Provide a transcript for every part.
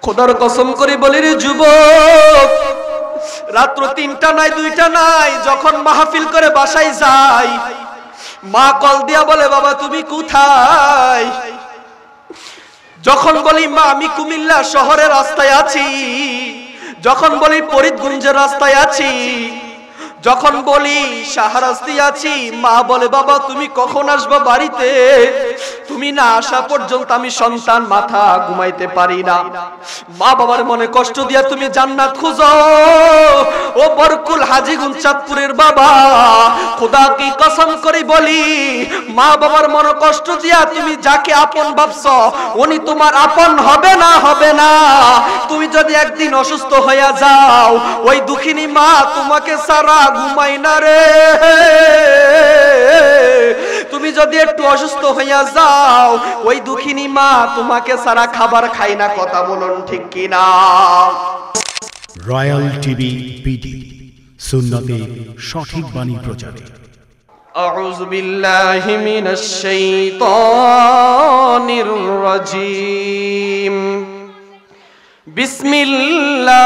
খোদার কসম করে বলি রে যুবক, রাত্র ৩টা নাই ২টা নাই, যখন মাহফিল করে বাসায় যাই, মা কল দিয়া বলে বাবা তুমি কোথায়? যখন বলি মা আমি কুমিল্লা শহরের রাস্তায় আছি, যখন বলি ফরিদগঞ্জের রাস্তায় আছি, যখন বলি শাহরাস্তি আছি, মা বলে বাবা তুমি কখন আসবা বাড়িতে? তুমি না আসা পর্যন্ত আমি সন্তান মাথা ঘুমাইতে পারি না। মা বাবার মনে কষ্ট দিয়া তুমি জান্নাত খুঁজো। ও বরকুল হাজীগঞ্জ চাঁদপুরের বাবা, খোদা কি কসম করে বলি, মা বাবার মনে কষ্ট দিয়া তুমি যাকে আপন ভাবছো উনি তোমার আপন হবে না, হবে না। তুমি যদি একদিন অসুস্থ হইয়া যাও, ওই দুঃখিনী মা তোমাকে সারা ঘুমাই না রে। তুমি যদি একটু অসুস্থ হইয়া যাও, ওই দুঃখিনী মা তোমাকে সারা খাবার খাই না। কথা বলুন ঠিক কিনা? রয়্যাল টিভি বিডি, সুন্নতে সঠিক বাণী প্রচারে। আউযু বিল্লাহি মিনাশ শাইতানির রাজীম। বিসমিল্লাহির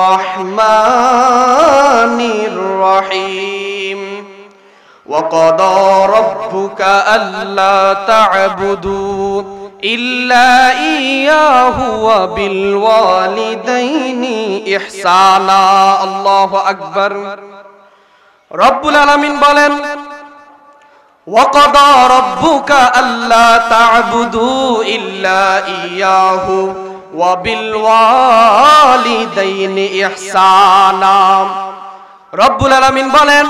রহমানির রহিম। وقضى ربك ألا تعبدوا إلا إياه وبالوالدين إحسانا। الله أكبر। রব্বুল আলামিন বলেন وقضى ربك ألا تعبدوا إلا إياه وبالوالدين إحسانا। রব্বুল আলামিন বলেন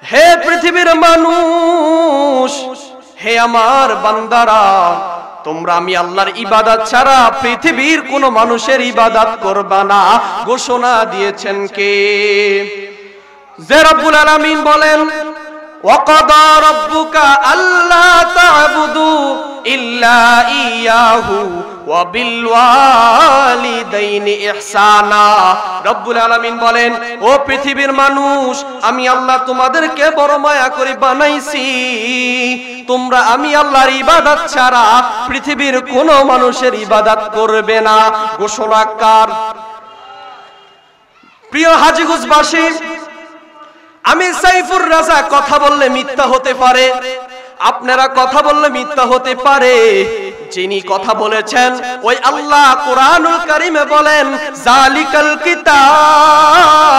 হে পৃথিবীর মানুষ, হে আমার বান্দারা, তোমরা আমি আল্লাহর ইবাদত ছাড়া পৃথিবীর কোন মানুষের ইবাদত করবা না। ঘোষণা দিয়েছেন কে? যে রব্বুল আলামিন বলেন ওয়াকাদা রাব্বুকা আল্লা তা'বুদু ইল্লা ইয়াহু ওয়া বিল ওয়ালিদাইনি ইহসানা। রব্বুল আলামিন বলেন ও পৃথিবীর মানুষ, আমি আল্লাহ তোমাদেরকে বড় মায়া করে বানাইছি, তোমরা আমি আল্লাহর ইবাদত ছাড়া পৃথিবীর কোন মানুষের ইবাদত করবে না। ঘোষণা কার? প্রিয় হাজীগঞ্জবাসী, আমি সাইফুর রাজা কথা বললে মিথ্যা হতে পারে, আপনারা কথা বললে মিথ্যা হতে পারে। যিনি কথা বলেছেন ওই আল্লাহ কোরআনুল কারীমে বলেন জালিকাল কিতাব।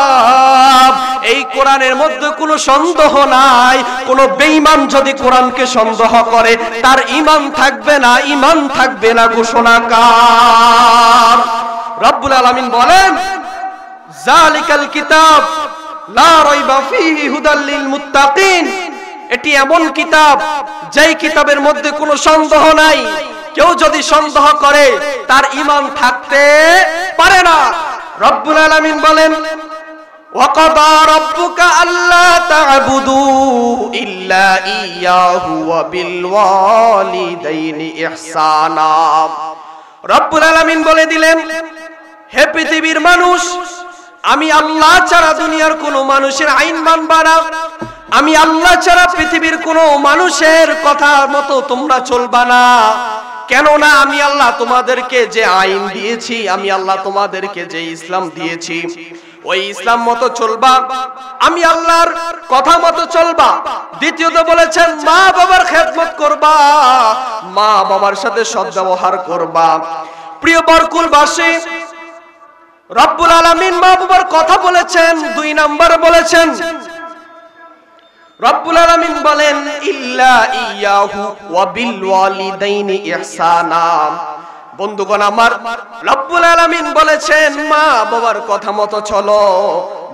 এই কোরআনের মধ্যে কোনো সন্দেহ নাই। কোন বেঈমান যদি কোরআনকে সন্দেহ করে তার ঈমান থাকবে না, ঈমান থাকবে না। ঘোষণা কার? রব্বুল আলামিন বলেন জালিকাল কিতাব লা রাইবা ফীহি হুদাল লিল মুত্তাকিন। এটি এমন কিতাব যেই কিতাবের মধ্যে কোনো সন্দেহ নাই। কেউ যদি সন্দেহ করে তার ঈমান থাকতে পারে না। রব্বুল আলামিন বলেন ওয়াকাদা রাব্বুকা আল্লা তা'বুদু ইল্লা ইয়াহু ওয়া বিল ওয়ালিদাইনি ইহসানা। রব্বুল আলামিন বলে দিলেন হে পৃথিবীর মানুষ, আমি আল্লাহ ছাড়া দুনিয়ার কোনো মানুষের আইন মানবা না। আমি আল্লাহ ছাড়া পৃথিবীর কোনো মানুষের কথা মতো তোমরা চলবা না। কেননা আমি আল্লাহ তোমাদেরকে যে আইন দিয়েছি, আমি আল্লাহ তোমাদেরকে যে ইসলাম দিয়েছি, ওই ইসলাম মতো চলবা, আমি আল্লাহর কথা মতো চলবা। দ্বিতীয়ত বলেছেন মা বাবার খেদমত করবা, মা বাবার সাথে সদ্ব্যবহার করবা। প্রিয় বরকুলবাসী, রব্বুল আলামিন মা বাবার কথা বলেছেন। ২ নম্বরে বলেছেন রব্বুল আলামিন বলেন ইল্লা ইয়াহু ওয়া বিল ওয়ালিদাইনি ইহসানা। বন্ধুগণ আমার, রব্বুল আলামিন বলেছেন মা বাবার কথা মতো চলো,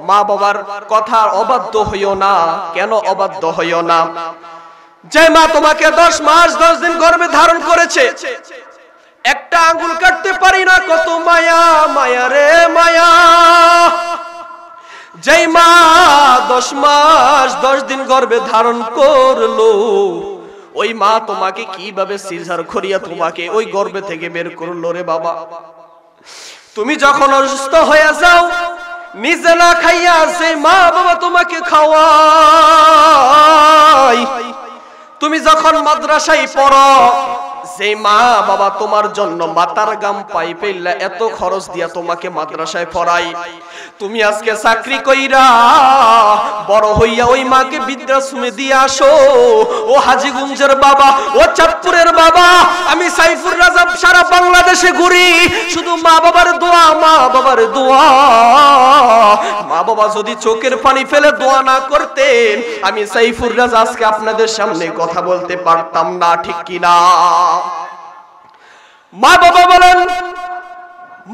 মা বাবার কথা অবাধ্য হইও না। কেন অবাধ্য হইও না? যে মা তোমাকে 10 মাস 10 দিন গর্ভে ধারণ করেছে, একটা আঙ্গুল কাটতে পারি না, কত মায়া, মায়া রে মায়া। যেই মা 10 মাস 10 দিন গর্ভে ধারণ করলো, ওই মা তোমাকে কিভাবে সিজার করিয়া তোমাকে ওই গর্ভে থেকে বের করলো রে বাবা। তুমি যখন অসুস্থ হয়ে যাও, নিজে না খাইয়া সেই মা বাবা তোমাকে খাওয়ায়। তুমি যখন মাদ্রাসায় পড়ো, যে মা বাবা তোমার জন্য মাতার গাম পাই পেল্লা এত খরচ দিয়া তোমাকে মাদ্রাসায় পড়াই, তুমি আজকে চাকরি কইরা বড় হইয়া ওই মাকে বৃদ্ধাশ্রমে দিয়ে আসো। ও হাজীগঞ্জের বাবা, ও চাঁদপুরের বাবা, আমি সাইফুর রাজা সারা বাংলাদেশে ঘুরি, শুধু মা বাবার দোয়া, মা বাবার দোয়া। মা বাবা যদি চোখের পানি ফেলে দোয়া না করতেন, আমি সাইফুর রাজা আজকে আপনাদের সামনে কথা বলতে পারতাম না, ঠিক কিনা? মা বাবা বলেন,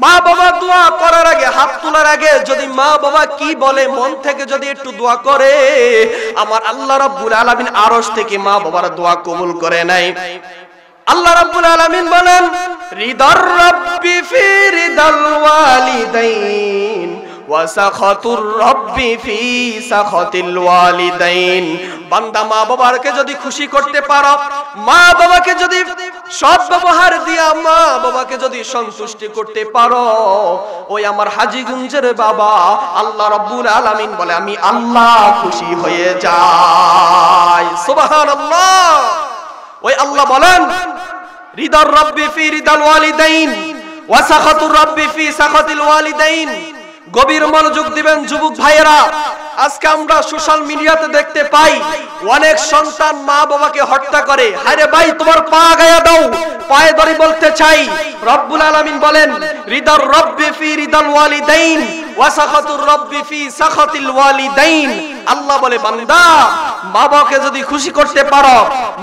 মা বাবা দোয়া করার আগে, হাত তোলার আগে যদি মা বাবা কি বলে মন থেকে যদি একটু দোয়া করে, আমার আল্লাহ রাব্বুল আলামিন আরশ থেকে মা বাবার দোয়া কবুল করে নেয়। আল্লাহ রাব্বুল আলামিন বলেন, রিদার রাব্বি ফি রিদাল ওয়ালিদাইন ওয়া সাখাতুর রাব্বি ফি সাখাতিল ওয়ালিদাইন। বান্দা মা বাবাকে যদি খুশি করতে পারো, মা বাবাকে যদি সৎ ব্যবহার দিয়া মা বাবাকে যদি সন্তুষ্টি করতে পারো, ওই আমার হাজীগঞ্জের বাবা আল্লাহ রাব্বুল আলামিন বলে আমি আল্লাহ খুশি হয়ে যাই। সুবহানাল্লাহ। ওই আল্লাহ বলেন, রিদার রাব্বি ফি রিদাল ওয়ালিদাইন ওয়া সাখাতুর রাব্বি ফি সাখাতিল ওয়ালিদাইন। গভীর মনোযোগ দিবেন যুবক ভাইয়েরা। আজকে আমরা সোশ্যাল মিডিয়াতে দেখতে পাই অনেক সন্তান মা বাবাকে হত্যা করে। আরে ভাই, তোমার পা গায়া দাও, পায়ে ধরে বলতে চাই, রব্বুল আলামিন বলেন, রিদার রাব্বি ফি রিদাল ওয়ালিদাইন ওয়া সাখাতুর রাব্বি ফি সাখাতিল ওয়ালিদাইন। আল্লাহ বলে, বান্দা মা বাবাকে যদি খুশি করতে পারো,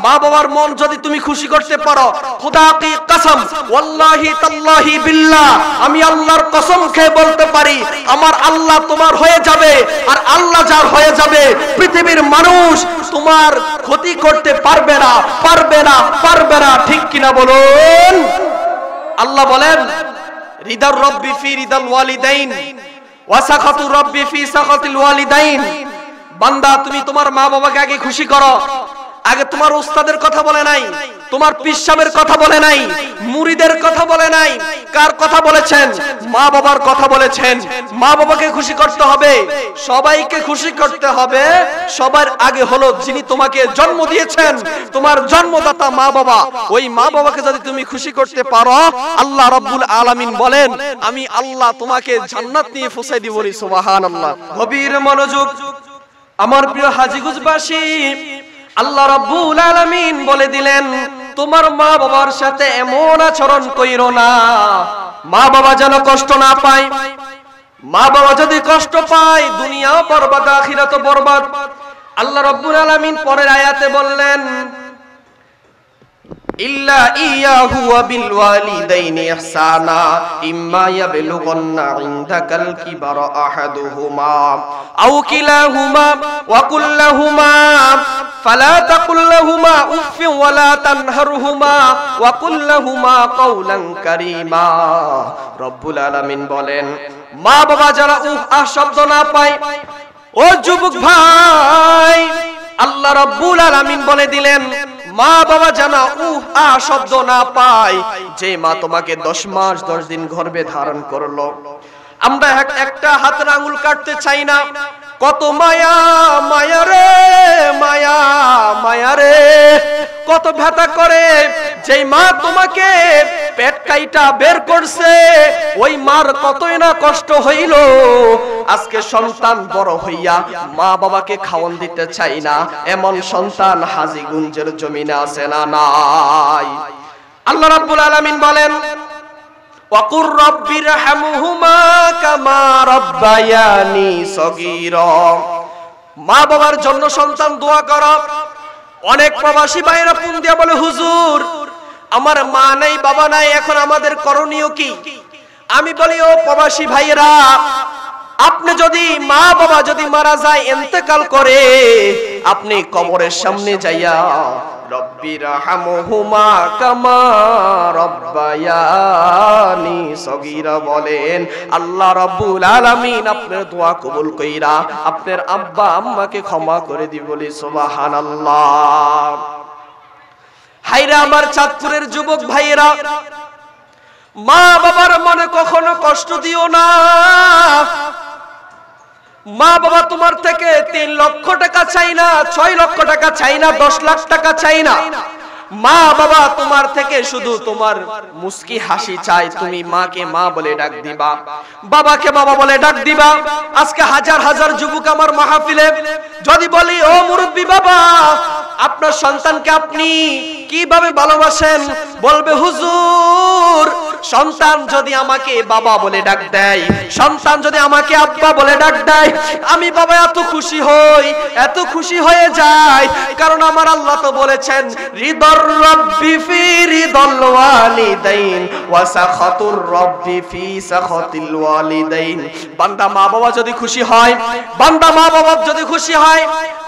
মা বাবার মন যদি তুমি খুশি করতে পারো, খোদা কি কসম, ওয়াল্লাহি তাল্লাহি বিল্লাহ, আমি আল্লাহর কসম খেয়ে বলতে পারি, আমার আল্লাহ তোমার হয়ে যাবে। আর আল্লাহ যার হয়ে যাবে, পৃথিবীর মানুষ তোমার ক্ষতি করতে পারবে না, পারবে না, পারবে না, ঠিক কিনা বলুন? আল্লাহ বলেন, রিদার রাব্বি ফি রিদাল ওয়ালিদাইন ওয়া সাখাতুর রাব্বি ফি সাখাতিল ওয়ালিদাইন। বান্দা তুমি তোমার মা বাবাকে আগে খুশি করো। আগে তোমার উস্তাদের কথা বলে নাই, তোমার পীর সাহেবের কথা বলে নাই, মুরিদের কথা বলে নাই, কার কথা বলেছেন? মা বাবার কথা বলেছেন। মা বাবাকে খুশি করতে হবে, সবাইকে খুশি করতে হবে। সবার আগে হলো যিনি তোমাকে জন্ম দিয়েছেন, তোমার জন্মদাতা মা বাবা। ওই মা বাবাকে যদি তুমি খুশি করতে পারো, আল্লাহ রাব্বুল আলামিন বলেন, আমি আল্লাহ তোমাকে জান্নাত নিয়ে পৌঁছে দিব। সুবহানাল্লাহ। গভীর মনোযোগ আমার প্রিয় হাজীগঞ্জবাসী, আল্লাহ রাব্বুল আলামিন বলে দিলেন, তোমার মা বাবার সাথে এমন আচরণ কইরো না, মা বাবা যেন কষ্ট না পায়। মা বাবা যদি কষ্ট পায়, দুনিয়াও বরবাদ, আখিরাতও বরবাদ। আল্লাহ রাব্বুল আলামিন পরের আয়াতে বললেন, ইল্লা ইয়াহু ওয়া বিল ওয়ালিদাইনি ইহসানা ইম্মা ইয়াবলুগান্না ইনদাকাল কিবারা আহাদুহুমা আও কিলাহুমা ওয়া কুল লাহুমা ফালা তাকুল লাহুমা উফফিন ওয়া লা তানহারহুমা ওয়া কুল লাহুমা কাওলান কারীমা। রব্বুল আলামিন বলেন, মা বাবা যারা শব্দ না পায়, ও যুবক ভাই, আল্লাহ রাব্বুল আলামিন বলে দিলেন, মা বাবা জানা শব্দ না পায়। যে মা তোমাকে 10 মাস 10 দিন গর্ভে ধারণ করলো, আমরা একটা হাতের আঙ্গুল কাটতে চাই না। কত মায়া, মায়া রে মায়া, মায়া রে, কত ব্যথা করে। যেই মা তোমাকে পেট কাইটা বের করছে, ওই মার কতই না কষ্ট হইল। আজকে সন্তান বড় হইয়া মা বাবাকে খাওয়ান দিতে চাই না, এমন সন্তান হাজীগঞ্জের জমিনে আছে না নাই? আল্লাহ রাব্বুল আলামিন বলেন, ওয়াকুর রাব্বিরহামহুমা কামা রাব্বায়ানি সগীরা। মা বাবার জন্য সন্তান দোয়া করো। অনেক প্রবাসী ভাইরা ফোন দিয়া বলে, হুজুর আমার মা নাই বাবা নাই, এখন আমাদের করণীয় কি? আমি বলি, ও প্রবাসী ভাইরা, আপনি যদি মা বাবা যদি মারা যায়, ইন্তেকাল করে, আপনি কবরের সামনে যাইয়া রব্বিরহামহুমা কামা রাব্বায়ানি সগীরা বলেন, আল্লাহ রাব্বুল আলামিন আপনার দোয়া কবুল কইরা আপনার আব্বা আম্মাকে ক্ষমা করে দি। বলি সুবহানাল্লাহ। হায়রা আমার চাঁদপুরের যুবক ভাইয়েরা, মা বাবার মনে কখনো কষ্ট দিও না। মা বাবা তোমার থেকে 3 লক্ষ টাকা চাই না, 6 লক্ষ টাকা চাই না, 10 লাখ টাকা চাই না। মা বাবা তোমার থেকে শুধু তোমার মুস্কি হাসি চাই, তুমি মাকে মা বলে ডাক দিবা, বাবাকে বাবা বলে ডাক দিবা। আজকে হাজার হাজার যুবক আমার মাহফিলে যদি বলি, ও মুরব্বি বাবা, আপনার সন্তানকে আপনি কিভাবে ভালোবাসেন, বলবে হুজুর, সন্তান যদি আমাকে বাবা বলে ডাক দেয়, সন্তান যদি আমাকে আব্বা বলে ডাক দেয়, আমি বাবা এত খুশি হই, এত খুশি হয়ে যাই। কারণ আমার আল্লাহ তো বলেছেন, রিদর রব্বি ফি রিদল ওয়ালিদাইন ওয়া সাখাতুর রব্বি ফি সাখাতিল ওয়ালিদাইন। বান্দা মা বাবা যদি খুশি হয়, বান্দা মা বাবা যদি খুশি হয়,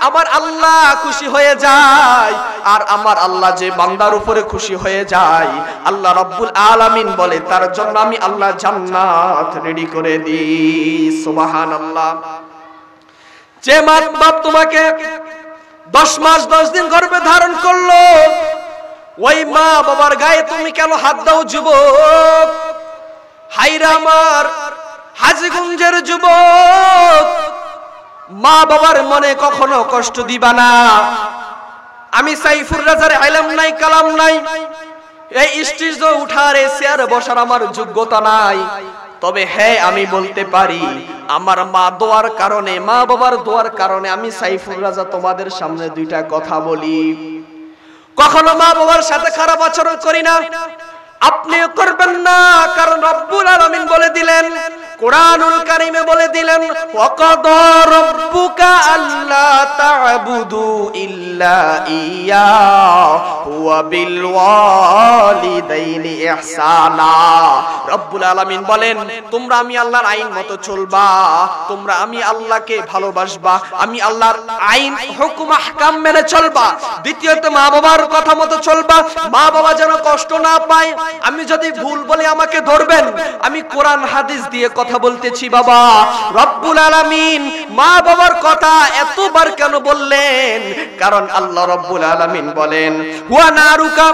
আমার আল্লাহ খুশি হয়ে যায়। আর আমার আল্লাহ যে বান্দার উপরে খুশি হয়ে যায়, আল্লাহ রাব্বুল আলামিন বলে তার জন্য আমি আল্লাহ জান্নাত রেডি করে দিই। সুবহানাল্লাহ। যে মা বাপ তোমাকে 10 মাস 10 দিন গর্ভে ধারণ করলো, ওই মা বাবার গায়ে তুমি কেন হাত দাও যুবক? হায়রে আমার হাজীগঞ্জের যুবক, মা বাবার মনে কখনো কষ্ট দিবা না। আমি সাইফুর রাজার ইলম নাই, কালাম নাই, এই স্টেজে উঠার এই চেয়ারে বসার আমার যোগ্যতা নাই। তবে হ্যাঁ, আমি বলতে পারি আমার মা দোয়ার কারণে, মা বাবার দোয়ার কারণে আমি সাইফুর রাজা তোমাদের সামনে দুইটা কথা বলি। কখনো মা বাবার সাথে খারাপ আচরণ করি না, আপনিও করবেন না। কারণ রব্বুল আলামিন বলে দিলেন, কোরআনুল কারীমে বলে দিলেন, ওয়াকাদা রাব্বুকা আল্লা তা'বুদু ইল্লা ইয়াহু ওয়া বিল ওয়ালিদাইনি ইহসানা। রব্বুল আলামিন বলেন, তোমরা আমি আল্লাহর আইন মতো চলবা, তোমরা আমি আল্লাহকে ভালোবাসবা, আমি আল্লাহর আইন হুকুম আহকাম মেনে চলবা। দ্বিতীয়ত মা বাবার কথা মতো চলবা, মা বাবা যেন কষ্ট না পায়। আমি যদি ভুল বলি আমাকে ধরবেন, আমি কোরআন হাদিস দিয়ে কথা বলতেছি বাবা। রব্বুল আলামিন মা বাবার কথা এতবার কেন বললেন? কারণ আল্লাহ রব্বুল আলামিন বলেন, হুয়া নারুকা,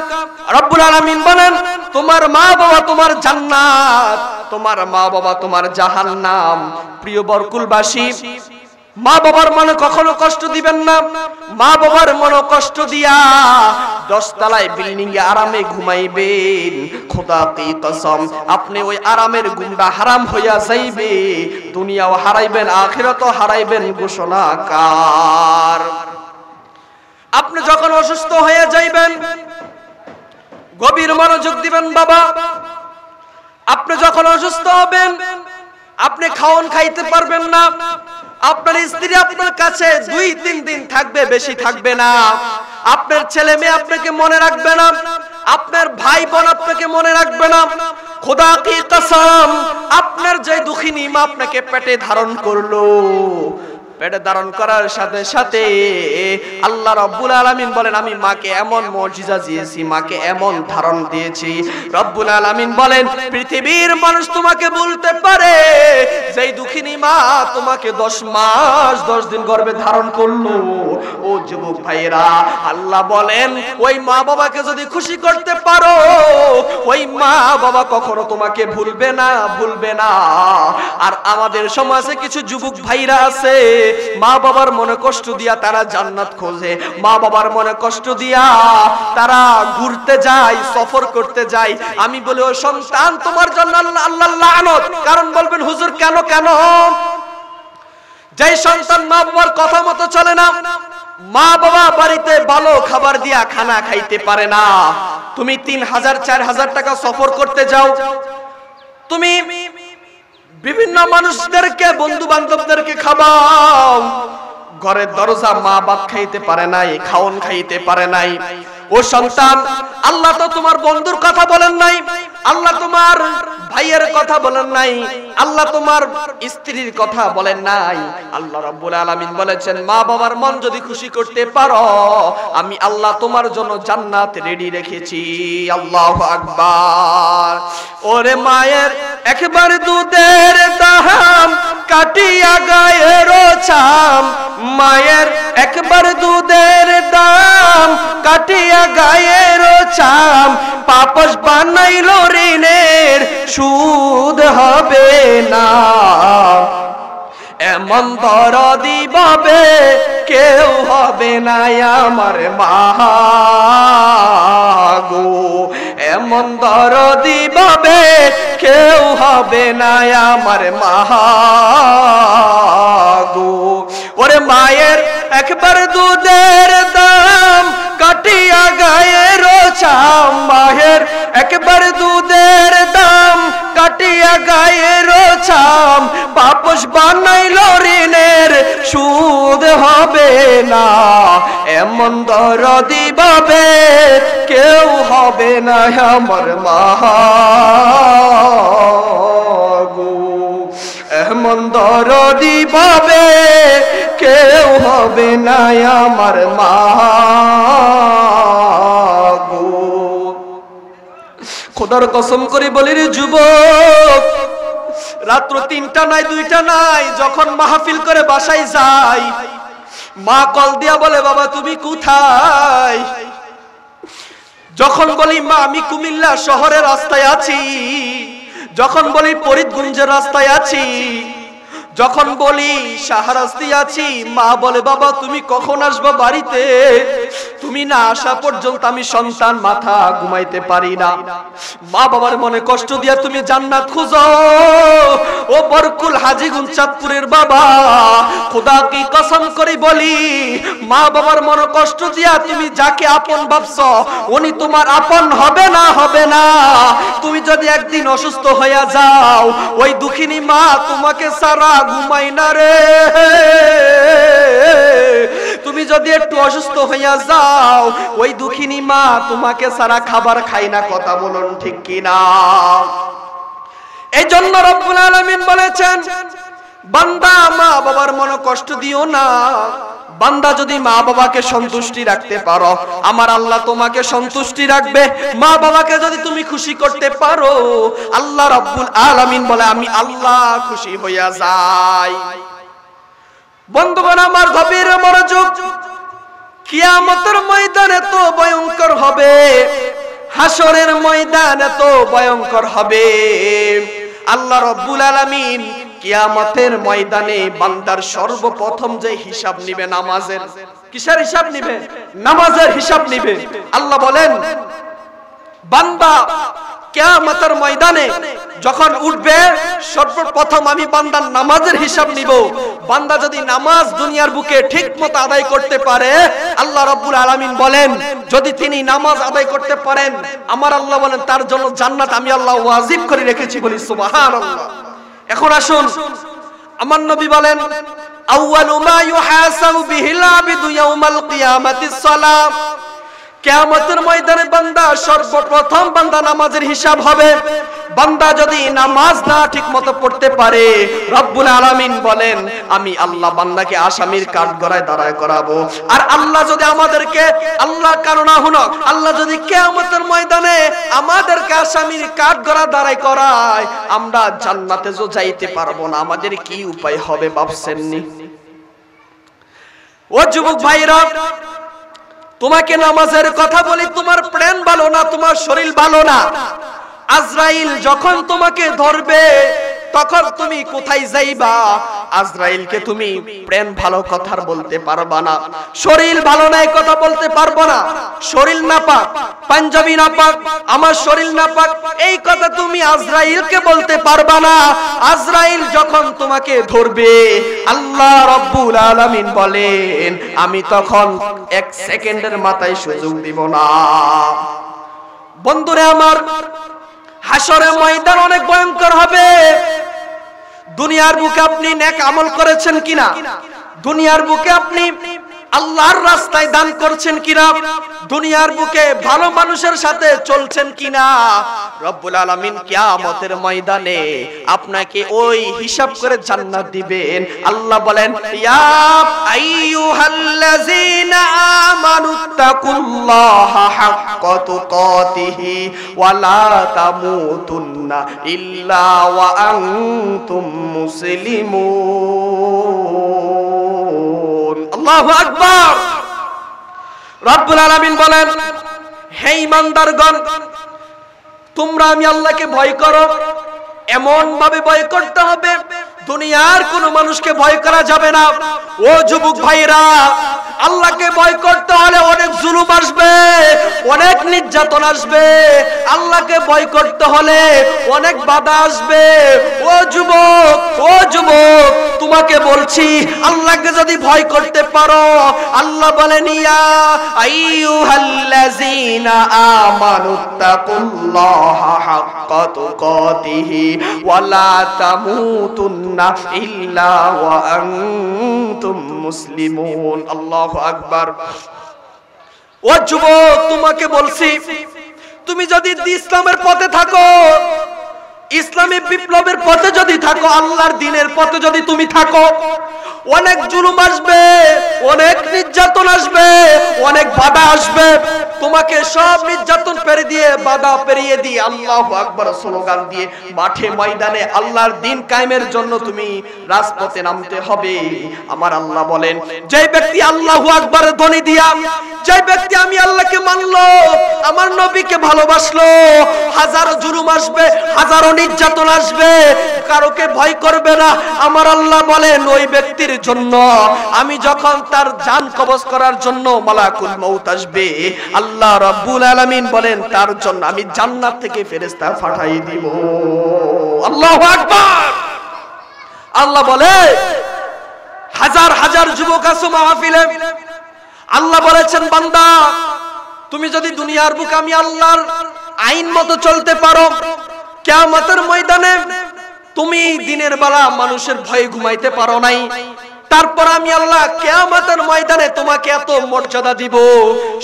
রব্বুল আলামিন বলেন তোমার মা বাবা তোমার জান্নাত, তোমার মা বাবা তোমার জাহান্নাম। প্রিয় বরকুলবাসী, মা বাবার মনে কখনো কষ্ট দিবেন না। মা বাবার মনে কষ্ট দিয়া 10 তলায় বিল্ডিং এ আরামে ঘুমাইবেন, খোদা কি কসম আপনি ওই আরামের ঘুমটা হারাম হইয়া যাইবে, দুনিয়াও হারাইবেন, আখিরাতও হারাইবেন। ঘোষণাকার। আপনি যখন অসুস্থ হয়ে যাইবেন, গভীর মনোযোগ দিবেন বাবা। আপনি যখন অসুস্থ হবেন, আপনি খাওন খাইতে পারবেন না, আপনার স্ত্রী আপনার কাছে 2-3 দিন থাকবে, বেশি থাকবে না। আপনার ছেলে মেয়ে আপনাকে মনে রাখবে না, আপনার ভাই বোন আপনাকে মনে রাখবে না। খোদা কি কসম, আপনার যে দুঃখিনী মা আপনাকে পেটে ধারণ করলো, পেটে ধারণ করার সাথে সাথে আল্লাহ রাব্বুল আলামিন বলেন, আমি মাকে এমন মুজিজা দিয়েছি, মাকে এমন ধারণ দিয়েছি। রব্বুল আলামিন বলেন, পৃথিবীর মানুষ তোমাকে বলতে পারে যেই দুঃখিনী মা তোমাকে 10 মাস 10 দিন গর্ভে ধারণ করলো। ও যুবক ভাইরা, আল্লাহ বলেন ওই মা বাবাকে যদি খুশি করতে পারো, ওই মা বাবা কখনো তোমাকে ভুলবে না, ভুলবে না। আর আমাদের সমাজে কিছু যুবক ভাইরা আছে, মা বাবার মনে কষ্ট দিয়া তারা জান্নাত খোঁজে, মা বাবার মনে কষ্ট দিয়া তারা ঘুরতে যায়, সফর করতে যায়। আমি বলি, ও সন্তান, তোমার জন্য আল্লাহ লানত। কারণ বলবেন, হুজুর কেন কেন? যেই সন্তান মা বাবার কথা মতো চলে না, মা বাবা বাড়িতে ভালো খাবার দিয়া খানা খাইতে পারে না, তুমি 3000-4000 টাকা সফর করতে যাও, তুমি বিভিন্ন মানুষদেরকে, বন্ধু বান্ধবদেরকে খাওয়াও, ঘরের দরজা মা বাপ খাইতে পারে নাই, খাওন খাইতে পারে নাই। ও সন্তান, আল্লাহ তো তোমার বন্ধুর কথা বলেন নাই, আল্লাহ তোমার ভাইয়ের কথা বলেন নাই, আল্লাহ তোমার স্ত্রীর কথা বলেন নাই। আল্লাহ রাব্বুল আলামিন বলেছেন, মা বাবার মন যদি খুশি করতে পারো, আমি আল্লাহ তোমার জন্য জান্নাত রেডি রেখেছি। আল্লাহু আকবার। ওরে মায়ের একবার দুধের দাম কাটিয়া গায়ের ছাম, মায়ের একবার দুধের দাম কাটিয়া গায়ের ছাম, পাপস বানাইল ঋণের সুদ হবে না। এমন দরদি ভাবে কেউ হবে না আমার মা গো, এমন দরদি ভাবে কেউ হবে না আমার মা গো। ওরে মায়ের একবার দুধের দাম কাটিয়া গায়ের চাম, মায়ের একবার দুধের দাম কাটিয়া গায়ের চাম, বাপস বানাইল ঋণের সুদ হবে না, এমন দরদি ভাবে কেউ হবে না আমার মা গো, এমন দরদি ভাবে কেউ হবে না আমার মা গো। খোদার কসম করে বলি রে যুবক, রাত্র 3টা নাই 2টা নাই, যখন মাহফিল করে বাসায় যাই, মা কল দিয়া বলে বাবা তুমি কোথায়? যখন বলি মা আমি কুমিল্লা শহরের রাস্তায় আছি, যখন বলি ফরিদগঞ্জের রাস্তায় আছি, যখন বলি শাহরাস্তি আছি, মা বলে বাবা তুমি কখন আসবা বাড়িতে? তুমি না আসা পর্যন্ত আমি সন্তান মাথা ঘুমাইতে পারি না। মা বাবার মনে কষ্ট দিয়া তুমি জান্নাত খুঁজো। ও বরকুল হাজীগঞ্জ চাঁদপুরের বাবা, খোদা কি কসম করে বলি, মা বাবার মনে কষ্ট দিয়া তুমি যাকে আপন ভাবছো উনি তোমার আপন হবে না, হবে না। তুমি যদি একদিন অসুস্থ হইয়া যাও, ওই দুঃখিনী মা তোমাকে সারা ঘুমাই না রে। তুমি যদি একটু অসুস্থ হইয়া যাও, ওই দুঃখিনী মা তোমাকে সারা খাবার খাই না, কথা বলুন ঠিক কিনা? এই জন্য রব্বুল আলামিন বলেছেন বান্দা মা বাবার মনে কষ্ট দিও না। বান্দা যদি মা বাবাকে সন্তুষ্টি রাখতে পারো, আমার আল্লাহ তোমাকে সন্তুষ্টি রাখবে। মা বাবাকে যদি তুমি খুশি করতে পারো, আল্লাহ রব্বুল আলামিন বলে আমি আল্লাহ খুশি হইয়া যাই। বন্ধুগণ আমার গভীর মনোযোগ, কিয়ামতের ময়দান এত ভয়ঙ্কর হবে, হাসরের ময়দান এত ভয়ঙ্কর হবে। আল্লাহ রব্বুল আলামিন কিয়ামতের ময়দানে বান্দার সর্বপ্রথম যে হিসাব নিবে নামাজের। কিসের হিসাব নিবে? নামাজের হিসাব নিবে। আল্লাহ বলেন বান্দা কিয়ামতের ময়দানে যখন উঠবে, সর্বপ্রথম আমি বান্দার নামাজের হিসাব নিব। বান্দা যদি নামাজ দুনিয়ার বুকে ঠিকমতো আদায় করতে পারে, আল্লাহ রাব্বুল আলামিন বলেন যদি তিনি নামাজ আদায় করতে পারেন, আমার আল্লাহ বলেন তার জন্য জান্নাত আমি আল্লাহ ওয়াজিব করে রেখেছি। বলি সুবহানাল্লাহ। এখন আসুন, আমার নবী বলেন আউয়ালু মা ইউহাসাবু বিহিল আবিদু ইয়াউমাল কিয়ামাতিস সালাম। কিয়ামতের ময়দানে বান্দা সর্বপ্রথম বান্দা নামাজের হিসাব হবে। বান্দা যদি নামাজ না ঠিকমতো পড়তে পারে, রব্বুল আলামিন বলেন আমি আল্লাহ বান্দাকে আসামির কাঠগড়ায় দাঁড়ায় করাবো। আর আল্লাহ যদি আমাদেরকে, আল্লাহ কারণা হুনক, আল্লাহ যদি কিয়ামতের ময়দানে আমাদেরকে আসামির কাঠগড়া দাঁড়ায় করায়, আমরা জান্নাতে তো যাইতে পারবো না। আমাদের কি উপায় হবে ভাবছেননি? ও যুবক ভাইরা, তোমাকে নামাজের কথা বলি, তোমার প্রাণ ভালো না, তোমার শরীর ভালো না। আজরাইল যখন তোমাকে ধরবে তখন তুমি কোথায় যাইবা? আজরাইলকে তুমি প্রাণ ভালো কথা বলতে পারবা না, শরীর ভালো নাই কথা বলতে পারবা না। শরীর নাপাক, পাঞ্জাবি নাপাক, আমার শরীর নাপাক, এই কথা তুমি আজরাইলকে বলতে পারবা না। আজরাইল যখন তোমাকে ধরবে, আল্লাহ রাব্বুল আলামিন বলেন আমি তখন 1 সেকেন্ডের মাথায় সুযোগ দিব না। বন্ধুরা আমার, হাসরের ময়দান অনেক ভয়ঙ্কর হবে। দুনিয়ার বুকে আপনি নেক আমল করেছেন কিনা? দুনিয়ার বুকে আপনি আল্লাহর রাস্তায় দান করছেন কিনা? দুনিয়ার বুকে ভালো মানুষের সাথে চলছেন কিনা? রব্বুল আলামিন কিয়ামতের ময়দানে আপনাকে ওই হিসাব করে জান্নাত দিবেন। আল্লাহ বলেন ইয়া আইয়ুহাল্লাযীনা আমানুত্তাকুল্লাহা হাক্কা তুকাতিহি ওয়া লা তামুতুন্না ইল্লা ওয়া আনতুম মুসলিমুন। আল্লাহু আকবার। রব্বুল আলামিন বলেন হে ঈমানদারগণ, তোমরা আমি আল্লাহকে ভয় করো। এমন ভাবে ভয় করতে হবে দুনিয়ার কোনো মানুষকে ভয় করা যাবে না। ও যুবক ভাইরা, আল্লাহকে ভয় করতে হলে অনেক জুলুম আসবে, অনেক নির্যাতন আসবে। আল্লাহকে ভয় করতে হলে অনেক বাধা আসবে। ও যুবক, ও যুবক, তোমাকে বলছি, আল্লাহকে যদি ভয় করতে পারো, আল্লাহ বলেন ইয়া আইয়ুহাল্লাযীনা আমানুত্তাকুল্লাহা হাক্কা তুকাতিহি ওয়া লা তামুতুন্না ইল্লা ওয়া আনতুম মুসলিমুন। আল্লাহু আকবার। ও যুবক, তোমাকে বলছি, তুমি যদি ইসলামের পথে থাকো, ইসলামী বিপ্লবের পথে যদি থাকো, আল্লাহর দ্বীনের পথে যদি তুমি থাকো, অনেক জুলুম আসবে, অনেক নির্যাতন আসবে, অনেক বাধা আসবে। তোমাকে সব নির্যাতন পেরিয়ে দিয়ে, বাধা পেরিয়ে দিয়ে, আল্লাহু আকবার স্লোগান দিয়ে মাঠে ময়দানে আল্লাহর দ্বীন কায়েমের জন্য তুমি রাজপথে নামতে হবে। আমার আল্লাহ বলেন, যে ব্যক্তি আল্লাহু আকবারের ধ্বনি দিয়া, যে ব্যক্তি আমি আল্লাহকে মানলো, আমার নবীকে ভালোবাসলো, হাজারো জুলুম আসবে, হাজারো নির্যাতন আসবে, কারোকে ভয় করবে না। আমার আল্লাহ বলেন, ওই ব্যক্তির জন্য আমি যখন তার জান কবজ করার জন্য মালাকুল মউত আসবে, আল্লাহ রাব্বুল আলামিন বলেন, তার জন্য আমি জান্নাত থেকে ফেরেশতা পাঠাই দিব। আল্লাহু আকবার। আল্লাহ বলে, হাজার হাজার যুবক আছে মাহফিলে, আল্লাহ বলেছেন, বান্দা তুমি যদি দুনিয়ার বুকে আমি আল্লাহর আইন মতো চলতে পারো, কিয়ামতের ময়দানে তুমি দিনের বেলা মানুষের ভয়ে ঘুমাইতে পারো নাই, তারপর আমি আল্লাহ কিয়ামতের ময়দানে তোমাকে এত মর্যাদা দিব।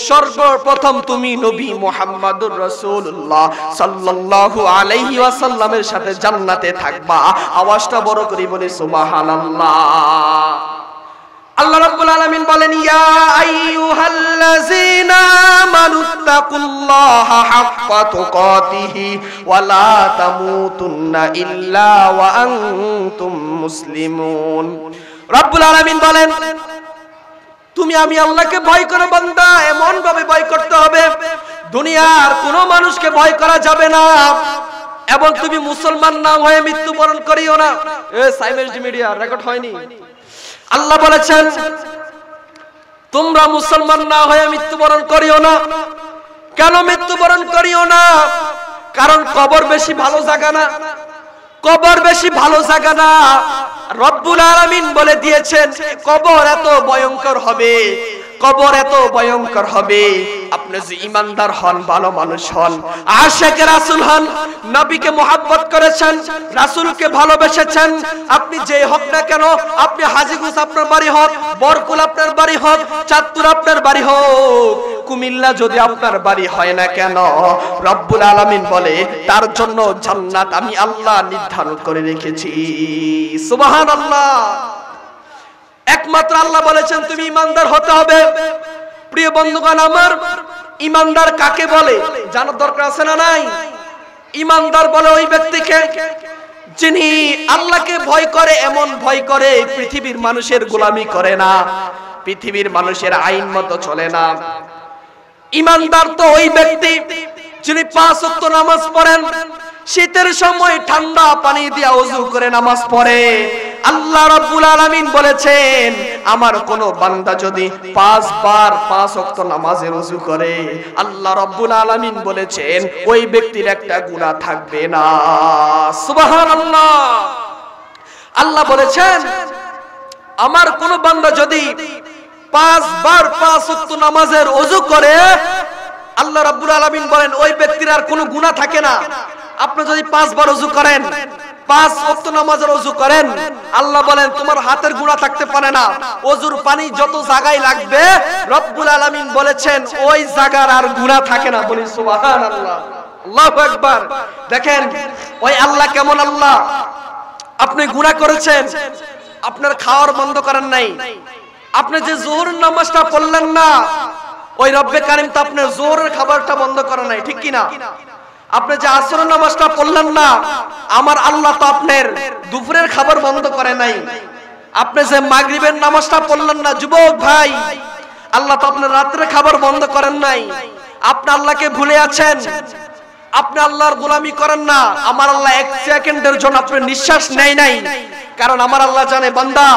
সর্বপ্রথম তুমি নবী মুহাম্মদুর রাসূলুল্লাহ সাল্লাল্লাহু আলাইহি ওয়াসাল্লামের সাথে জান্নাতে থাকবা। আওয়াজটা বড় করে বলি সুবহানাল্লাহ। আল্লাহ রাব্বুল আলামিন বলেন, ইয়া আইয়ুহাল্লাযীনা আমানুত্তাকুল্লাহা হাক্কা তুকাতিহি ওয়া লা তামুতুন্না ইল্লা ওয়া আনতুম মুসলিমুন। রাব্বুল আলামিন বলেন, তুমি আমি আল্লাহকে ভয় করো বান্দা, এমন ভাবে ভয় করতে হবে দুনিয়ার কোনো মানুষকে ভয় করা যাবে না, এবং তুমি মুসলমান না হয়ে মৃত্যুবরণ করিও না। সাইমেজ মিডিয়া রেকর্ড হয়নি। আল্লাহ বলেছেন, তোমরা মুসলমান না হয়ে মৃত্যুবরণ করিও না। কেন মৃত্যুবরণ করিও না? কারণ কবর বেশি ভালো জায়গা না, কবর বেশি ভালো জায়গা না। রব্বুল আলামিন বলে দিয়েছেন, কবর এত ভয়ঙ্কর হবে, কবর এত ভয়ঙ্কর হবে। আপনি যে ইমানদার হন, ভালো মানুষ হন, আশিকে রাসূল হন, নবীকে মুহাব্বত করেছেন, রাসূলকে ভালোবেসেছেন, আপনি যে হোক না কেন, আপনি হাজীগঞ্জ আপনার বাড়ি হোক, বরকুল আপনার বাড়ি হোক, চাঁদপুর আপনার বাড়ি হোক, কুমিল্লা যদি আপনার বাড়ি হয় না কেন, রব্বুল আলামিন বলে তার জন্য জান্নাত আমি আল্লাহ নির্ধারণ করে রেখেছি। সুবহানাল্লাহ। একমাত্র আল্লাহ বলেছেন তুমি ইমানদার হতে হবে। প্রিয় বন্ধুগণ আমার, ইমানদার কাকে বলে জানার দরকার আছে না নাই? ইমানদার বলে ওই ব্যক্তিকে যিনি আল্লাহকে ভয় করে, এমন ভয় করে পৃথিবীর মানুষের গোলামি করে না, পৃথিবীর মানুষের আইন মতো চলে না। ইমানদার তো ওই ব্যক্তি যিনি 5 ওয়াক্ত নামাজ পড়েন, শীতের সময় ঠান্ডা পানি দিয়ে ওযু করে নামাজ পড়ে। আল্লাহ রাব্বুল আলামিন বলেছেন, আমার কোন বান্দা যদি 5 বার 5 ওয়াক্ত নামাজে ওযু করে, আল্লাহ রাব্বুল আলামিন বলেছেন ওই ব্যক্তির একটা গুনাহ থাকবে না। সুবহানাল্লাহ। আল্লাহ বলেছেন, আমার কোন বান্দা যদি 5 বার 5 ওয়াক্ত নামাজের ওযু করে, আল্লাহ রাব্বুল আলামিন বলেন ওই ব্যক্তির আর কোনো গুনাহ থাকে না। আপনি যদি 5 বার ওযু করেন, 5 ওয়াক্ত নামাজের ওযু করেন, আল্লাহ বলেন তোমার হাতের গুনাহ থাকতে পারে না। ওযুর পানি যত জায়গায় লাগবে, রব্বুল আলামিন বলেছেন ওই জায়গার আর গুনাহ থাকে না। বলি সুবহানাল্লাহ, আল্লাহু আকবার। দেখেন ওই আল্লাহ কেমন আল্লাহ। আপনি গুনাহ করেছেন, আপনার খাওয়ার বন্ধ করেন নাই, আপনি যে যোহরের নামাজটা পড়লেন না, ওই রব্বে কারীম তো আপনার যোহরের খাবারটা বন্ধ করে নাই, ঠিক কি না? আপনি যে আসরের নামাজটা পড়লেন না, আমার আল্লাহ তো আপনার দুপুরের খাবার বন্ধ করে নাই। আপনি যে মাগরিবের নামাজটা পড়লেন না, যুবক ভাই, আল্লাহ তো আপনার রাতের খাবার বন্ধ করেন নাই। আপনি আল্লাহকে ভুলে আছেন। আপনি আল্লাহর গোলামি করেন না, আমার আল্লাহ এক সেকেন্ডের জন্য আপনার নিঃশ্বাস নেয় নাই। কারণ আমার আল্লাহ জানে বান্দা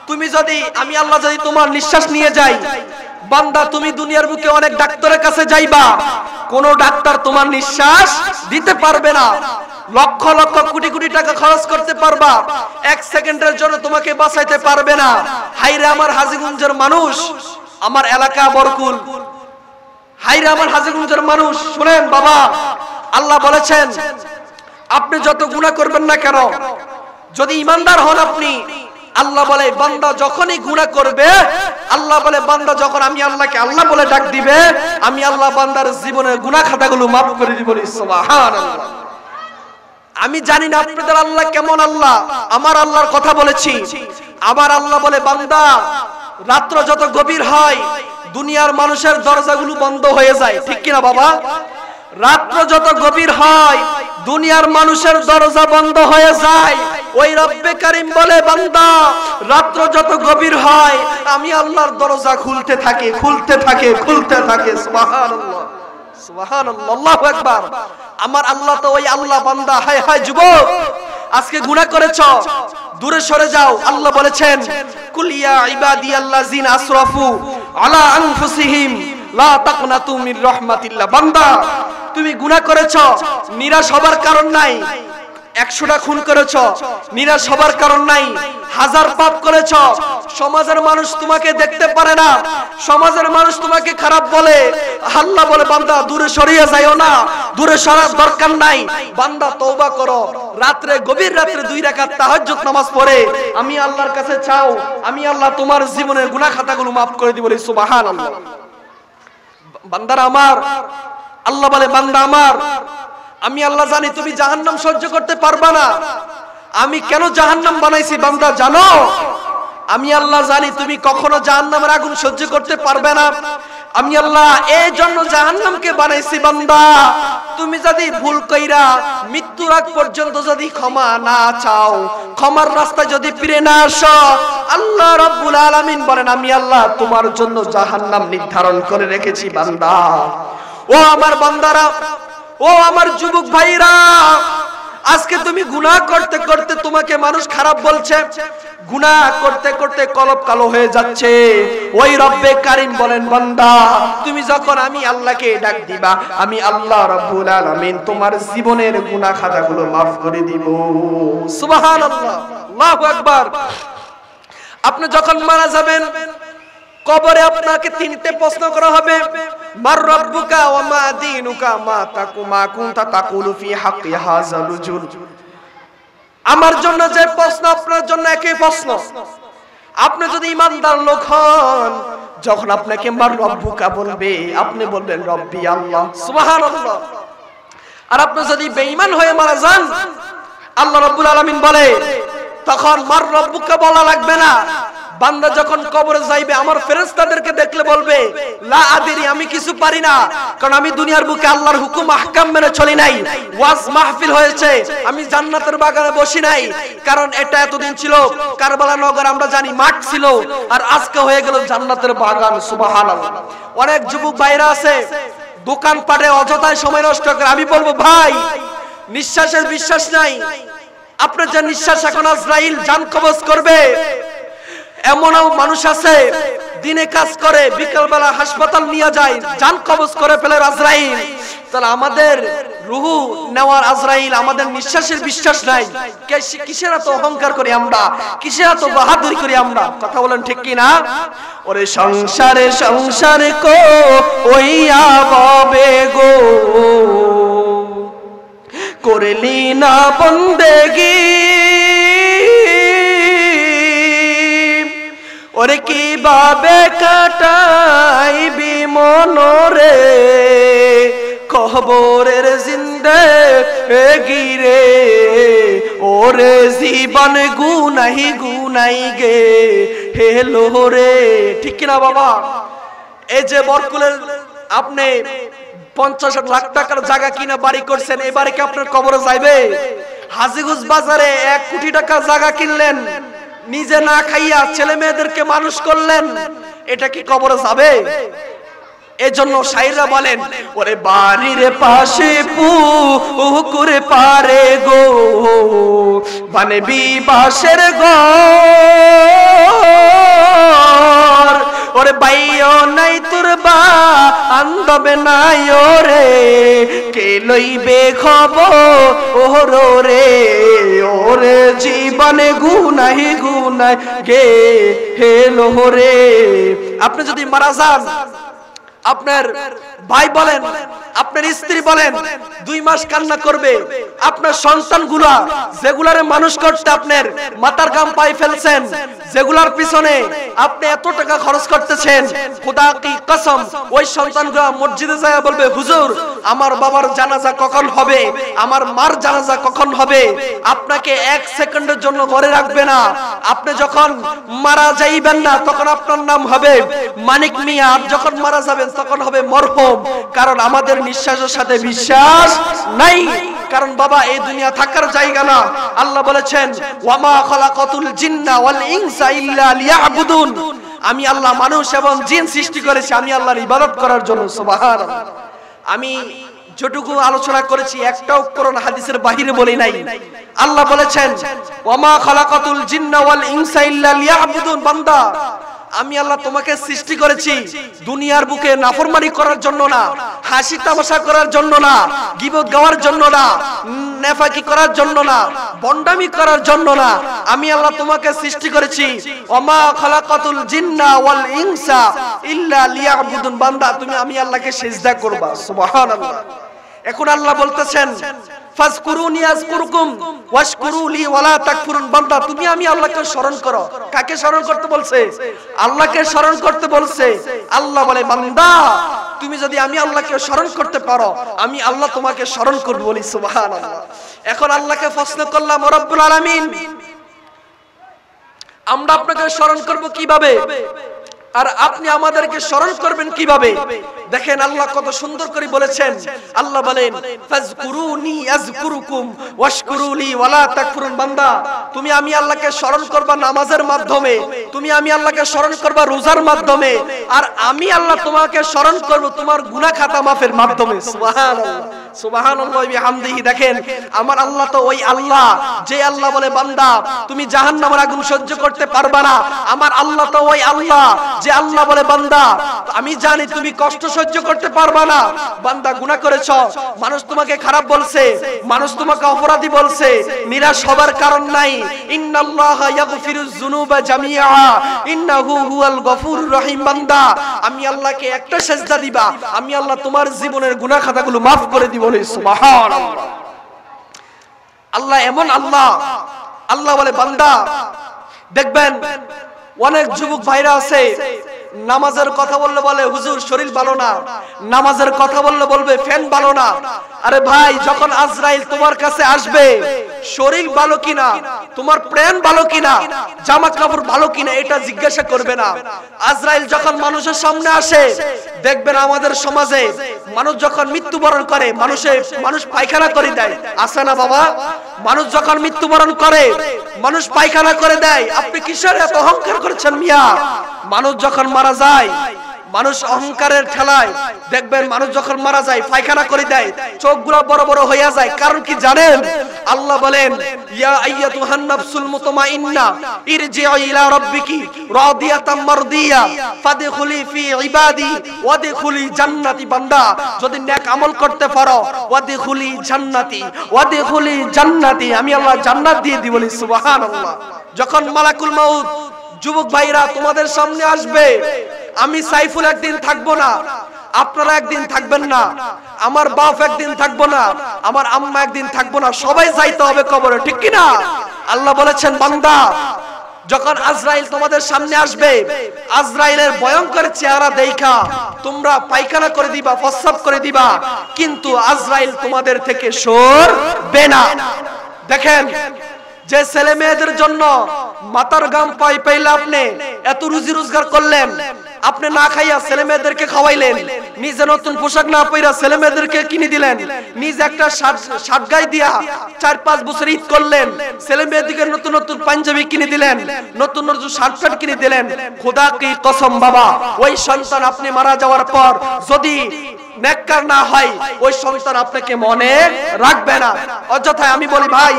তুমি যদি, আমি আল্লাহ যদি তোমার নিঃশ্বাস নিয়ে যাই, বান্দা তুমি দুনিয়ার বুকে অনেক ডাক্তারের কাছে যাইবা, কোন ডাক্তার তোমার নিঃশ্বাস দিতে পারবে না। লক্ষ লক্ষ কোটি কোটি টাকা খরচ করতে পারবা, এক সেকেন্ডের জন্য তোমাকে বাঁচাইতে পারবে না। হাইরে আমার হাজীগঞ্জের মানুষ, আমার এলাকা বরকুল, হাইরে আমার হাজীগঞ্জের মানুষ, শুনেন বাবা, আল্লাহ বলেছেন আপনি যত গুনাহ করবেন না কেন, যদি ইমানদার হন আপনি, আল্লাহ বলে বান্দা যখনই গুনাহ করবে, আল্লাহ বলে বান্দা যখন আমি আল্লাহকে আল্লাহ বলে ডাক দিবে, আমি আল্লাহ বান্দার জীবনের গুনাহ খাতাগুলো মাফ করে দিব। সুবহানাল্লাহ। আমি জানি না আপনাদের আল্লাহ কেমন আল্লাহ, আমার আল্লাহর কথা বলেছি। আমার আল্লাহ বলে বান্দা রাত্র যত গভীর হয় দুনিয়ার মানুষের দরজাগুলো বন্ধ হয়ে যায়, ঠিক কিনা বাবা? রাত্র যত গভীর হয় দুনিয়ার মানুষের দরজা বন্ধ হয়ে যায়। ওই রব্বে কারীম বলে বান্দা রাত্র যত গভীর হয় আমি আল্লাহর দরজা খুলতে থাকে, খুলতে থাকে, খুলতে থাকে। সুবহানাল্লাহ, সুবহানাল্লাহ, আল্লাহু আকবার। আমার আল্লাহ তো ওই আল্লাহ, বান্দা হায় হায় যুবক আজকে গুনাহ করেছো, দূরে সরে যাও। আল্লাহ বলেছেন কুল ইয়া ইবাদিয়াল্লাযিনা আসরাফু আলা আনফুসিহিম লা তাকনাতু মির রাহমাতিল্লাহ। বান্দা তুমি গুনাহ করেছো, নিরাশ হবার কারণ নাই। 100টা খুন করেছো, নিরাশ হবার কারণ নাই। 1000 পাপ করেছো, সমাজের মানুষ তোমাকে দেখতে পারে না, সমাজের মানুষ তোমাকে খারাপ বলে, আল্লাহ বলে বান্দা দূরে সরিয়ে যাও না, দূরে সরার দরকার নাই। বান্দা তওবা করো, রাতে গভীর রাতে 2 রাকাত তাহাজ্জুদ নামাজ পড়ে আমি আল্লাহর কাছে চাও, আমি আল্লাহ তোমার জীবনের গুনাহ খাতাগুলো maaf করে দিব। সুবহানাল্লাহ। বান্দারা আমার, আল্লাহ বলে বান্দা আমার, আমি আল্লাহ জানি তুমি জাহান্নাম সহ্য করতে পারবা না। আমি কেন জাহান্নাম বানাইছি বান্দা জানো? আমি আল্লাহ জানি তুমি কখনো জাহান্নামের আগুন সহ্য করতে পারবে না। আমি আল্লাহ এই জন্য জাহান্নামকে বানাইছি বান্দা, তুমি যদি ভুল কইরা মৃত্যুর আগ পর্যন্ত যদি ক্ষমা না চাও, ক্ষমার রাস্তায় যদি ফিরে না আসো, আল্লাহ রাব্বুল আলামিন বলেন আমি আল্লাহ তোমার জন্য জাহান্নাম নির্ধারণ করে রেখেছি বান্দা। ও আমার বান্দারা, ও আমার যুবক ভাইরা, আজকে তুমি গুনাহ করতে করতে তোমাকে মানুষ খারাপ বলছে, গুনাহ করতে করতে কলব কালো হয়ে যাচ্ছে। ওই রব্বে কারীম বলেন বান্দা তুমি যখন আমি আল্লাহকে ডাক দিবা, আমি আল্লাহ রাব্বুল আলামিন তোমার জীবনের গুনাহ খাতাগুলো maaf করে দিব। সুবহানাল্লাহ, আল্লাহু আকবার। আপনি যখন মারা যাবেন কবরে আপনাকে 3টে প্রশ্ন করা হবে, মার রাব্বুকা ওয়া মা দীনুকা মা কুনতা তাকুলু ফি হাক্কি হাযাল রুজুল। আমার জন্য যে প্রশ্ন আপনার জন্য একই প্রশ্ন। আপনি যদি ইমানদার লোক হন, যখন আপনাকে মার রাব্বুকা বলবে আপনি বলবেন রব্বি আল্লাহ। সুবহানাল্লাহ। আর আপনি যদি বেঈমান হয়ে মারা যান, আল্লাহ রাব্বুল আলামিন বলে তখন মার রাব্বুকা বলা লাগবে না। বান্দা যখন কবরে যাইবে আমার ফেরেশতাদেরকে দেখলে বলবে লা আদিরি, আমি কিছু পারি না, কারণ আমি দুনিয়ার বুকে আল্লাহর হুকুম আহকাম মেনে চলি নাই। ওয়াজ মাহফিল হয়েছে, আমি জান্নাতের বাগানে বসি নাই, কারণ এটা এতদিন ছিল কারবালা নগর, আমরা জানি মাঠ ছিল, আর আজকে হয়ে গেল জান্নাতের বাগান। সুবহানাল্লাহ। অনেক যুবক ভাইরা আছে দোকান পাটে অযথায় সময় নষ্ট করে। আমি বলবো ভাই নিঃশ্বাসের বিশ্বাস নাই, আপনার যে নিঃশ্বাস এখন আজরাইল জান কবজ করবে। এমনও মানুষ আছে দিনে কাজ করে বিকেলবেলা হাসপাতাল নিয়ে যায়, জান কবজ করে ফেলে আজরাইল। তাহলে আমাদের রুহু নেওয়ার আজরাইল, আমাদের নিঃশ্বাসের বিশ্বাস নাই। কিসের এত অহংকার করি আমরা, কিসের এত বাহাদুরি করি আমরা? কথা বলেন ঠিক কি না? ওরে সংসারে সংসারে কো ওইয়া ববে গো, করলি না বন্দেগি, ওরে কিভাবে কাটাইবি মনরে কবরের জিন্দেগি রে, ওরে জীবন গুনাই গুনাই গে হেলো রে। ঠিক কিনা বাবা? এই যে বরকুলের আপনি 50 লাখ টাকার জায়গা কিনা বাড়ি করছেন, এবারে কি আপনার কবরে যাইবে? হাজীগঞ্জ বাজারে 1 কোটি টাকা জায়গা কিনলেন, নিজে না খাইয়া ছেলে মেয়েদেরকে মানুষ করলেন, এটা কি কবরে যাবে? এজন্য শায়ররা বলেন, ওরে বাড়ির পাশে পুকুরে পারে গো বানবি বাঁশের ঘর, ওরে বাইও নাই তোর বান্ধব নাই ওরে কে লইবে খবর রে, ওরে জীবনে গুনাহি গুনাই গে হেলো রে। আপনি যদি মারা যান, আপনার ভাই বলেন, আপনার স্ত্রী বলেন 2 মাস কান্না করবে। আপনার সন্তানগুলা যেগুলারে মানুষ করতে আপনার মাথার ঘাম পায়ে ফেলছেন, যেগুলার পিছনে আপনি এত টাকা খরচ করতেছেন, খোদা কি কসম ওই সন্তানগুলা মসজিদে যায় বলবে, হুজুর আমার বাবার জানাজা কখন হবে, আমার মার জানাজা কখন হবে। আপনাকে 1 সেকেন্ডের জন্য ঘরে রাখবে না। আপনি যখন মারা যাইবেন না তখন আপনার নাম হবে মানিক মিয়া, আর যখন মারা যাবেন তখন হবে মরহুম। কারণ আমাদের নিঃশ্বাসের সাথে বিশ্বাস নাই, কারণ বাবা এই দুনিয়া থাকার জায়গা না। আল্লাহ বলেছেন, ওয়ামা খালাকাতুল জিন্না ওয়াল ইনসা ইল্লা লিয়াবুদুন, আমি আল্লাহ মানুষ এবং জিন সৃষ্টি করেছি আমি আল্লাহর ইবাদত করার জন্য। সুবহানাল্লাহ। আমি যতটুকু আলোচনা করেছি একটাও কোরআন হাদিসের বাহিরে বলি নাই। আল্লাহ বলেছেন, ওয়ামা খালাকাতুল জিন্না ওয়াল ইনসা ইল্লা লিয়াবুদুন, বান্দা আমি আল্লাহ তোমাকে সৃষ্টি করেছি দুনিয়ার বুকে নাফরমানি করার জন্য না, হাসি তামাশা করার জন্য না, গীবত গাওয়ার জন্য না, নেফাকি করার জন্য না, বন্ডামি করার জন্য না। আমি আল্লাহ তোমাকে সৃষ্টি করেছি ওমা খালাকাতুল জিন্না ওয়াল ইনসা ইল্লা লিয়াবুদুন, বান্দা তুমি আমি আল্লাহকে সিজদা করবা। সুবহানাল্লাহ। এখন আল্লাহ বলতেছেন, ফাজকুরুনি আযকুরকুম ওয়াশকুরু লি ওয়ালা তাকফুরুন, বান্দা তুমি আমি আল্লাহকে স্মরণ করো। কাকে স্মরণ করতে বলছে? আল্লাহকে স্মরণ করতে বলছে। আল্লাহ বলে, বান্দা তুমি যদি আমি আল্লাহকে স্মরণ করতে পারো আমি আল্লাহ তোমাকে স্মরণ করব। বলি সুবহানাল্লাহ। এখন আল্লাহকে প্রশ্ন করলাম, রব্বুল আলামিন আমরা আপনাকে স্মরণ করব কিভাবে, আর আপনি আমাদেরকে স্মরণ করবেন কিভাবে? দেখেন আল্লাহ কত সুন্দর করে বলেছেন। আল্লাহ বলেন, ফাজকুরুনি আযকুরুকুম ওয়াশকুরু লি ওয়ালা তাকফুরুন, বান্দা তুমি আমি আল্লাহকে স্মরণ করবা নামাজের মাধ্যমে, তুমি আমি আল্লাহকে স্মরণ করবা রোজার মাধ্যমে, আর আমি আল্লাহ তোমাকে স্মরণ করব তোমার গুনাহ খাতা মাফের মাধ্যমে। সুবহানাল্লাহ সুবহানাল্লাহি বিহামদিহি। দেখেন আমার আল্লাহ তো ওই আল্লাহ যে আল্লাহ বলে, বান্দা তুমি জাহান্নামের আগুন সহ্য করতে পারবা না। আমার আল্লাহ তো ওই আল্লাহ যে আল্লাহ বলে, বান্দা আমি জানি তুমি কষ্ট সহ্য করতে পারবা না। বান্দা গুনাহ করেছো, মানুষ তোমাকে খারাপ বলছে, মানুষ তোমাকে অপরাধী বলছে, নিরাশ হবার কারণ নাই। ইন্নাল্লাহা ইয়াগফিরুয যুনুবা জামিআ ইন্নাহু হুয়াল গফুরুর রহিম, বান্দা আমি আল্লাহকে একটা সিজদা দিবা, আমি আল্লাহ তোমার জীবনের গুনাহ খাতাগুলো maaf করে দিব। সুবহানাল্লাহ। আল্লাহ এমন আল্লাহ। আল্লাহ বলে, বান্দা দেখবেন অনেক যুবক ভাইরা আছে নামাজের কথা বললে বলে, হুজুর শরীর ভালো না, নামাজের কথা বললে বলবে ফ্যান ভালো না। আরে ভাই, যখন আজরাইল তোমার কাছে আসবে শরীর ভালো কিনা, তোমার প্রাণ ভালো কিনা, জামা কাপড় ভালো কিনা এটা জিজ্ঞাসা করবে না। আজরাইল যখন মানুষের সামনে আসে, দেখবেন আমাদের সমাজে মানুষ যখন মৃত্যুবরণ করে মানুষ পায়খানা করে দেয়, আছে না বাবা? মানুষ যখন মৃত্যুবরণ করে মানুষ পায়খানা করে দেয়। আপনি কিসের এত অহংকার করছেন মিয়া? মানুষ যখন মারা যায়, মানুষ অহংকারের ঠেলায় দেখবেন মানুষ যখন মারা যায় পায়খানা করে দেয়, চোখগুলো বড় বড় হয়ে যায়। কারণ কি জানেন? আল্লাহ বলেন, ইয়া আইয়াতুহান নাফসুল মুতমাইন্না ইরজিউ ইলা রাব্বিকি রাদিয়াতাম মারদিয়া ফাদখুলি ফি ইবাদি ওয়াদখুলি জান্নাতি, বান্দা যদি নেক আমল করতে পারো ওয়াদখুলি জান্নাতি ওয়াদখুলি জান্নাতি, আমি আল্লাহ জান্নাত দিয়ে দিব। সুবহানাল্লাহ। যখন মালাকুল মাউত যুবক ভাইরা তোমাদের সামনে আসবে, আমি সাইফুল একদিন থাকবো না, আপনারা একদিন থাকবেন না, আমার বাপ একদিন থাকবো না, আমার আম্মা একদিন থাকবো না, সবাই যাইতে হবে কবরে, ঠিক কি না? আল্লাহ বলেছেন, বান্দা যখন আজরাইল তোমাদের সামনে আসবে, আজরাইলের ভয়ঙ্কর চেহারা দেখা তোমরা পায়খানা করে দিবা, প্রস্রাব করে দিবা, কিন্তু আজরাইল তোমাদের থেকে সরবে না। দেখেন যে ছেলে মেয়েদের জন্য মাথার ঘাম পাইলে আপনি এত রুজি রোজগার করলেন, আপনি না খাইয়া ছেলে মেয়েদেরকে খাওয়াইলেন, নিজে নতুন পোশাক না পইরা ছেলে মেয়েদেরকে কিনে দিলেন, নিজে একটা শার্ট গায়ে দিয়া 4-5 বছর ঈদ করলেন, ছেলে মেয়েদেরকে নতুন নতুন পাঞ্জাবি কিনে দিলেন, নতুন নতুন শার্ট প্যান্ট কিনে দিলেন। খোদা কি কসম বাবা, ওই সন্তান আপনি মারা যাওয়ার পর যদি নেককার না হয়, ওই সন্তান আপনাকে মনে রাখবে না। অযথায় আমি বলি ভাই,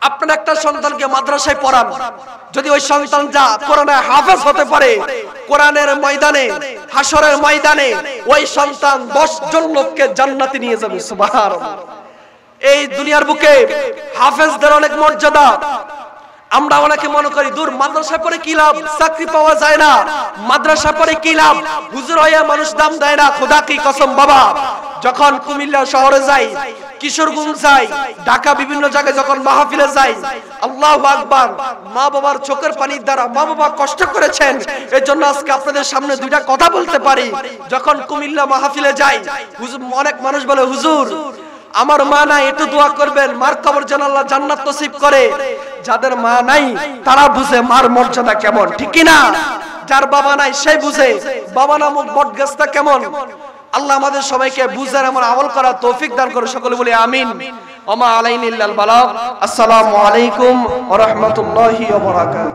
আপনার একটা সন্তানকে মাদ্রাসায় পড়ান, যদি ওই সন্তান যা কোরআনে হাফেজ হতে পারে, কোরআনের ময়দানে হাসরের ময়দানে ওই সন্তান 10 জন লোককে জান্নাতে নিয়ে যাবে। সুবহানাল্লাহ। এই দুনিয়ার বুকে হাফেজদের অনেক মর্যাদা। আমরা অনেকে মনে করি দূর মাদ্রাসা পড়ে কি লাভ, চাকরি পাওয়া যায় না, মাদ্রাসা পড়ে কি লাভ, হুজুর হইয়া মানুষ দাম দেয় না। খোদা কি কসম বাবা, যখন কুমিল্লা শহরে যাই, কিশোরগঞ্জ যাই, ঢাকা বিভিন্ন জায়গায় যখন মাহফিলে যাই, আল্লাহু আকবার, মা বাবার চোখের পানির দ্বারা মা বাবা কষ্ট করেছেন, এজন্য আজকে আপনাদের সামনে দুইটা কথা বলতে পারি। যখন কুমিল্লা মাহফিলে যাই, হুজুর অনেক মানুষ বলে হুজুর আমার মা নাই, একটু দোয়া করবেন, মার কবর যেন আল্লাহ জান্নাত নসিব করে। যাদের মা নাই তারা বুঝে মার মর্যাদা কেমন, ঠিক কি না? যার বাবা নাই সে বুঝে বাবা নামক বটগাছটা কেমন। আল্লাহ আমাদের সবাইকে বুঝার এমন আমল করার তৌফিক দান করে, সকলে বলি আমিন। ওমা আলাইনা ইল্লাল বালাগ। আসসালামু আলাইকুম ওয়া রাহমাতুল্লাহি ওয়া বারাকাতুহু।